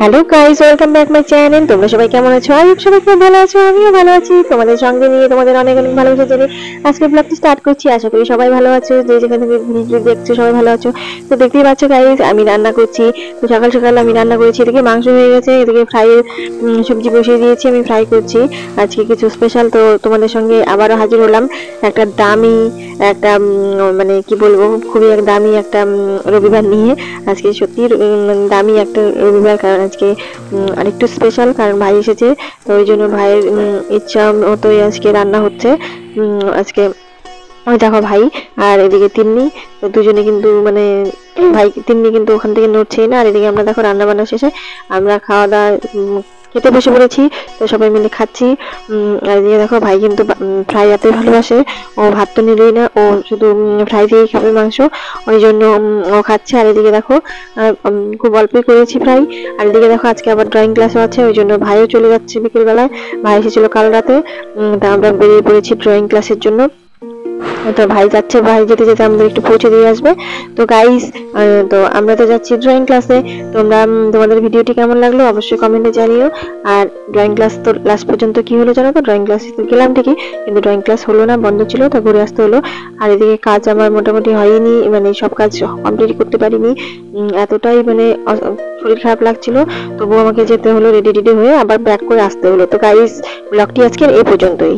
Hello guys, welcome back my channel. তোমরা সবাই কেমন আছো? আই হোপ সবাই খুব ভালো আছো, আমিও ভালো আছি। তোমাদের সঙ্গে নিয়ে তোমাদের অনেক অনেক ভালোবাসা জানিয়ে আজকে ব্লগটি স্টার্ট করছি। আশা করি সবাই ভালো আছো, যে যেখান থেকে ভিডিও দেখছো সবাই ভালো আছো। তো দেখতেই পাচ্ছ গাইস, আমি রান্না করছি। তো সকাল সকাল আমি রান্না করেছি। এদিকে মাংস হয়ে গেছে, এদিকে ফ্রাই সবজি বসিয়ে দিয়েছি, আমি ফ্রাই করছি। আজকে কিছু স্পেশাল, তো তোমাদের সঙ্গে আবারও হাজির হলাম একটা দামি একটা মানে কি বলবো, খুবই এক দামি একটা রবিবার নিয়ে। আজকে সত্যি দামি একটা রবিবার, কারণ আজকে আরেকটু স্পেশাল, কারণ ভাই এসেছে। তো ওই জন্য ভাইয়ের ইচ্ছা মতোই আজকে রান্না হচ্ছে। আজকে ওই দেখো ভাই আর এদিকে তিন্নি, তো দুজনে কিন্তু মানে ভাই তিন্নি কিন্তু ওখান থেকে নড়ছেই না। আর এদিকে আমরা দেখো রান্না বান্না শেষে আমরা খাওয়া দাওয়া খেতে বসে পড়েছি। তো সবাই মিলে খাচ্ছি। আর এদিকে দেখো ভাই কিন্তু ফ্রাই এত ভালোবাসে, ও ভাত তো নিলেই না, ও শুধু ফ্রাই দিয়েই খাবে মাংস, ওই জন্য ও খাচ্ছে। আর এদিকে দেখো খুব অল্পই করেছি ফ্রাই। আর এদিকে দেখো আজকে আবার ড্রয়িং ক্লাসও আছে, ওই জন্য ভাইও চলে যাচ্ছে বিকেলবেলায়। ভাই এসেছিল কাল রাতে। তা আমরা বেরিয়ে পড়েছি ড্রয়িং ক্লাসের জন্য। তো ভাই যাচ্ছে, ভাই যেতে যেতে আমাদের একটু পৌঁছে দিয়ে আসবে। তো গাইস, তো আমরা তো যাচ্ছি ড্রয়িং ক্লাসে। তোমরা তোমাদের ভিডিওটি কেমন লাগলো অবশ্যই কমেন্টে জানিও। আর ড্রয়িং ক্লাস তো লাস্ট পর্যন্ত কি হলো জানো তো, ড্রয়িং ক্লাসে তো গেলাম ঠিকই, কিন্তু ড্রয়িং ক্লাস হলো না, বন্ধ ছিল, তো ঘুরে আসতে হলো। আর এদিকে কাজ আমার মোটামুটি হয়নি, মানে সব কাজ কমপ্লিট করতে পারিনি। এতটাই মানে শরীর খারাপ লাগছিল, তবুও আমাকে যেতে হলো রেডি রেডি হয়ে, আবার ব্যাক করে আসতে হলো। তো গাইস, ব্লগটি আজকের এই পর্যন্তই।